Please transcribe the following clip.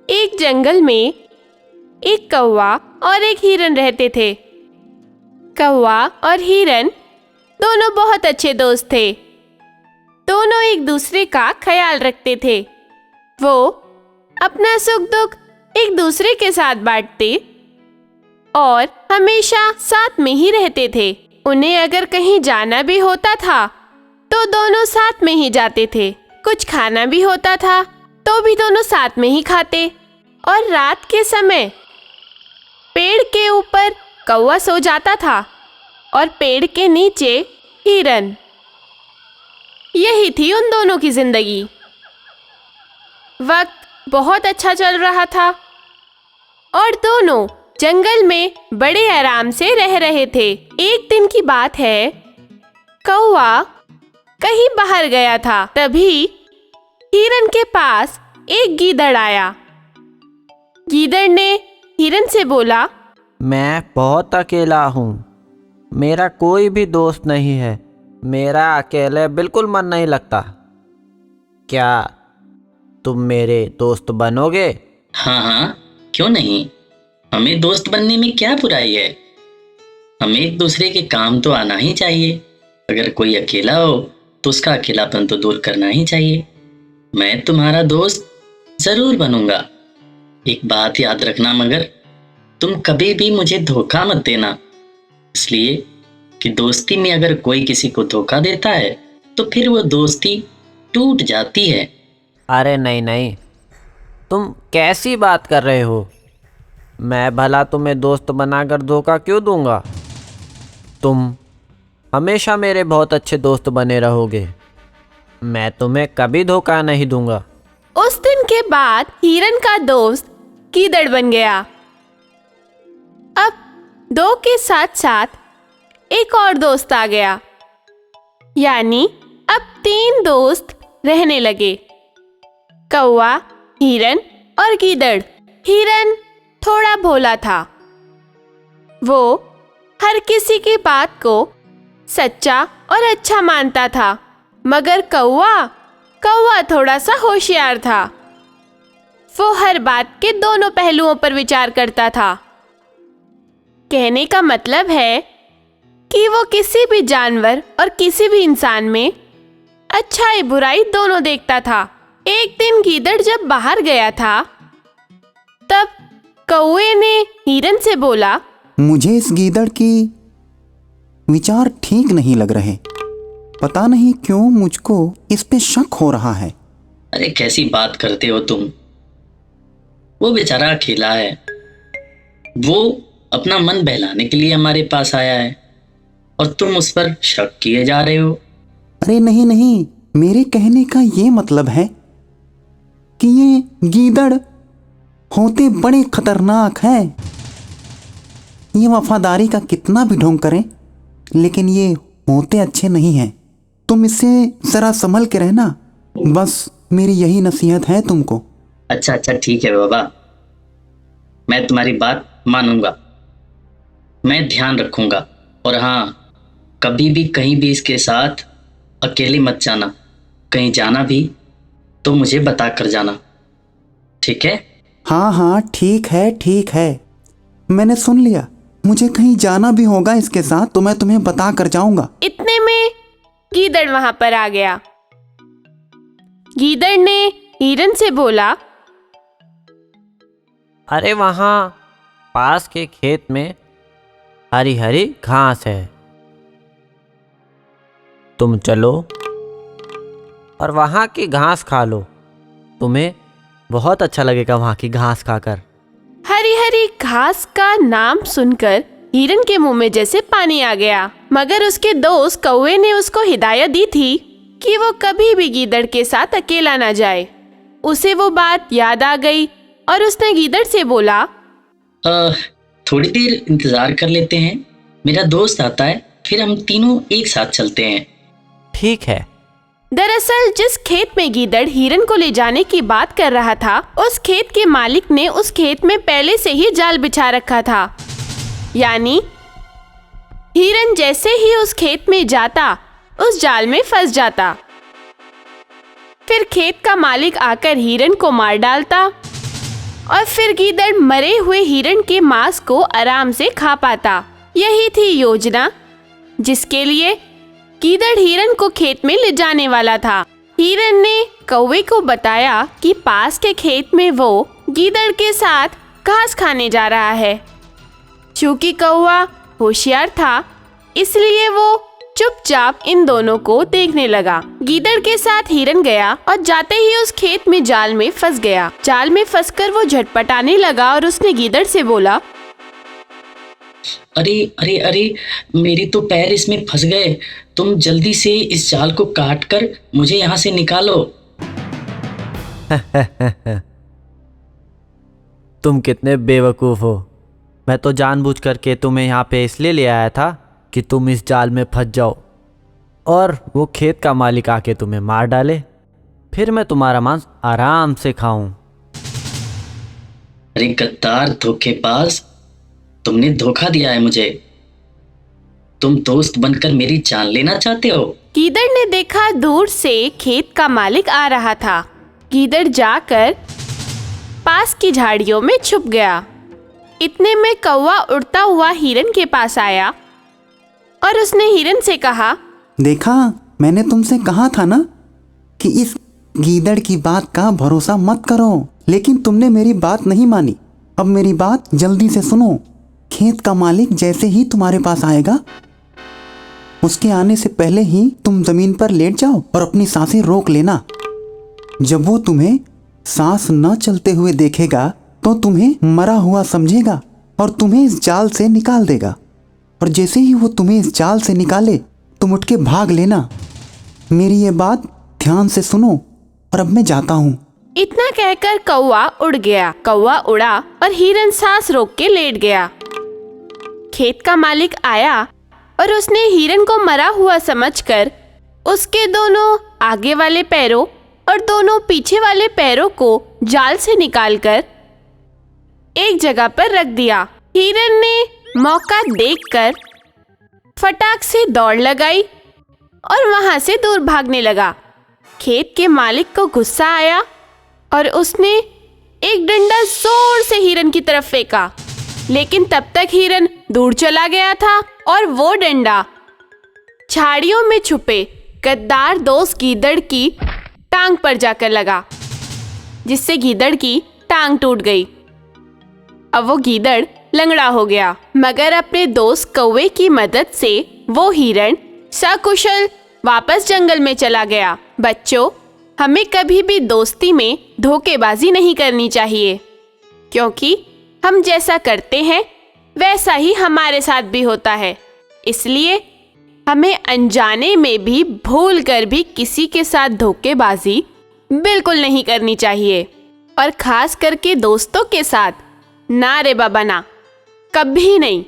एक जंगल में एक कौवा और एक हिरन रहते थे। कौवा और हिरन दोनों बहुत अच्छे दोस्त थे। दोनों एक दूसरे का ख्याल रखते थे। वो अपना सुख दुख एक दूसरे के साथ बांटते और हमेशा साथ में ही रहते थे। उन्हें अगर कहीं जाना भी होता था तो दोनों साथ में ही जाते थे। कुछ खाना भी होता था तो भी दोनों साथ में ही खाते। और रात के समय पेड़ के ऊपर कौवा सो जाता था और पेड़ के नीचे हिरन। यही थी उन दोनों की जिंदगी। वक्त बहुत अच्छा चल रहा था और दोनों जंगल में बड़े आराम से रह रहे थे। एक दिन की बात है, कौवा कहीं बाहर गया था। तभी हिरन के पास एक गीदड़ आया। गीदड़ ने हिरन से बोला, मैं बहुत अकेला हूँ, मेरा कोई भी दोस्त नहीं है, मेरा अकेले बिल्कुल मन नहीं लगता। क्या तुम मेरे दोस्त बनोगे? हाँ हाँ, क्यों नहीं। हमें दोस्त बनने में क्या बुराई है। हमें एक दूसरे के काम तो आना ही चाहिए। अगर कोई अकेला हो तो उसका अकेलापन तो दूर करना ही चाहिए। मैं तुम्हारा दोस्त जरूर बनूंगा। एक बात याद रखना, मगर तुम कभी भी मुझे धोखा मत देना, इसलिए कि दोस्ती में अगर कोई किसी को धोखा देता है तो फिर वो दोस्ती टूट जाती है। अरे नहीं नहीं, तुम कैसी बात कर रहे हो? मैं भला तुम्हें दोस्त बनाकर धोखा क्यों दूंगा? तुम हमेशा मेरे बहुत अच्छे दोस्त बने रहोगे। मैं तुम्हें कभी धोखा नहीं दूंगा। उस दिन के बाद हिरन का दोस्त गीदड़ बन गया। अब दो के साथ साथ एक और दोस्त आ गया, यानी अब 3 दोस्त रहने लगे, कौवा, हिरन और गीदड़। हिरन थोड़ा भोला था। वो हर किसी की बात को सच्चा और अच्छा मानता था, मगर कौवा थोड़ा सा होशियार था। वो हर बात के दोनों पहलुओं पर विचार करता था। कहने का मतलब है कि वो किसी भी जानवर और किसी भी इंसान में अच्छाई बुराई दोनों देखता था। एक दिन गीदड़ जब बाहर गया था तब कौवे ने हिरन से बोला, मुझे इस गीदड़ की विचार ठीक नहीं लग रहे। पता नहीं क्यों मुझको इस पे शक हो रहा है। अरे कैसी बात करते हो तुम। वो बेचारा अकेला है। वो अपना मन बहलाने के लिए हमारे पास आया है और तुम उस पर शक किए जा रहे हो। अरे नहीं नहीं, मेरे कहने का ये मतलब है कि ये गीदड़ होते बड़े खतरनाक हैं। ये वफादारी का कितना भी ढोंग करें, लेकिन ये होते अच्छे नहीं हैं। तुम इससे जरा संभल के रहना, बस मेरी यही नसीहत है तुमको। अच्छा ठीक है बाबा, मैं तुम्हारी बात मानूंगा, मैं ध्यान रखूंगा। और हाँ, कभी भी कहीं भी इसके साथ अकेले मत जाना। कहीं जाना भी तो मुझे बता कर जाना, ठीक है? हाँ ठीक है, मैंने सुन लिया। मुझे कहीं जाना भी होगा इसके साथ तो मैं तुम्हें बता कर जाऊंगा। इतने में गीदड़ वहां पर आ गया। गीदड़ ने हिरन से बोला, अरे वहाँ पास के खेत में हरी हरी घास है, तुम चलो और वहाँ की घास खा लो। तुम्हें बहुत अच्छा लगेगा वहाँ की घास खाकर। हरी हरी घास का नाम सुनकर हिरन के मुंह में जैसे पानी आ गया, मगर उसके दोस्त कौवे ने उसको हिदायत दी थी कि वो कभी भी गीदड़ के साथ अकेला ना जाए। उसे वो बात याद आ गई और उसने गीदड़ से बोला, थोड़ी देर इंतजार कर लेते हैं, मेरा दोस्त आता है, फिर हम तीनों एक साथ चलते हैं। ठीक है। दरअसल जिस खेत में गीदड़ हिरन को ले जाने की बात कर रहा था, उस खेत के मालिक ने उस खेत में पहले से ही जाल बिछा रखा था। यानी हिरन जैसे ही उस खेत में जाता, उस जाल में फंस जाता। फिर खेत का मालिक आकर हिरन को मार डालता और फिर गीदड़ मरे हुए हिरण के मांस को आराम से खा पाता। यही थी योजना जिसके लिए गीदड़ हिरण को खेत में ले जाने वाला था। हिरण ने कौवे को बताया कि पास के खेत में वो गीदड़ के साथ घास खाने जा रहा है। चूंकि कौवा होशियार था, इसलिए वो चुपचाप इन दोनों को देखने लगा। गीदड़ के साथ हिरण गया और जाते ही उस खेत में जाल में फंस गया। जाल में फंसकर वो झटपटाने लगा और उसने गीदड़ से बोला, अरे अरे अरे, मेरे तो पैर इसमें फंस गए। तुम जल्दी से इस जाल को काट कर मुझे यहाँ से निकालो। तुम कितने बेवकूफ़ हो। मैं तो जानबूझ करके तुम्हें यहाँ पे इसलिए ले आया था कि तुम इस जाल में फंस जाओ और वो खेत का मालिक आके तुम्हें मार डाले, फिर मैं तुम्हारा मांस आराम से खाऊं। अरे गद्दार, धोखेबाज, तुमने धोखा दिया है मुझे। तुम दोस्त बनकर मेरी जान लेना चाहते हो? गीदड़ ने देखा दूर से खेत का मालिक आ रहा था। गीदड़ जाकर पास की झाड़ियों में छुप गया। इतने में कौवा उड़ता हुआ हिरण के पास आया और उसने हिरण से कहा, देखा, मैंने तुमसे कहा था ना कि इस गीदड़ की बात का भरोसा मत करो, लेकिन तुमने मेरी बात नहीं मानी। अब मेरी बात जल्दी से सुनो। खेत का मालिक जैसे ही तुम्हारे पास आएगा, उसके आने से पहले ही तुम जमीन पर लेट जाओ और अपनी सांसें रोक लेना। जब वो तुम्हें सांस न चलते हुए देखेगा तो तुम्हें मरा हुआ समझेगा और तुम्हें इस जाल से निकाल देगा। और जैसे ही वो तुम्हें इस जाल से निकाले, तुम उठ के भाग लेना। मेरी ये बात ध्यान से सुनो, और अब मैं जाता हूँ। इतना कहकर कौवा उड़ गया। कौवा उड़ा और हिरण सांस रोक के लेट गया। खेत का मालिक आया और उसने हिरण को मरा हुआ समझकर उसके दोनों आगे वाले पैरों और दोनों पीछे वाले पैरों को जाल से निकालकर एक जगह पर रख दिया। हिरण ने मौका देखकर फटाक से दौड़ लगाई और वहां से दूर भागने लगा। खेत के मालिक को गुस्सा आया और उसने एक डंडा जोर से हिरण की तरफ फेंका, लेकिन तब तक हिरण दूर चला गया था और वो डंडा झाड़ियों में छुपे गद्दार दोस्त गीदड़ की टांग पर जाकर लगा, जिससे गीदड़ की टांग टूट गई। अब वो गीदड़ लंगड़ा हो गया, मगर अपने दोस्त कौवे की मदद से वो हिरण सकुशल वापस जंगल में चला गया। बच्चों, हमें कभी भी दोस्ती में धोखेबाजी नहीं करनी चाहिए, क्योंकि हम जैसा करते हैं वैसा ही हमारे साथ भी होता है। इसलिए हमें अनजाने में भी भूल कर भी किसी के साथ धोखेबाजी बिल्कुल नहीं करनी चाहिए, और खास करके दोस्तों के साथ ना रे बाबा ना, कभी नहीं।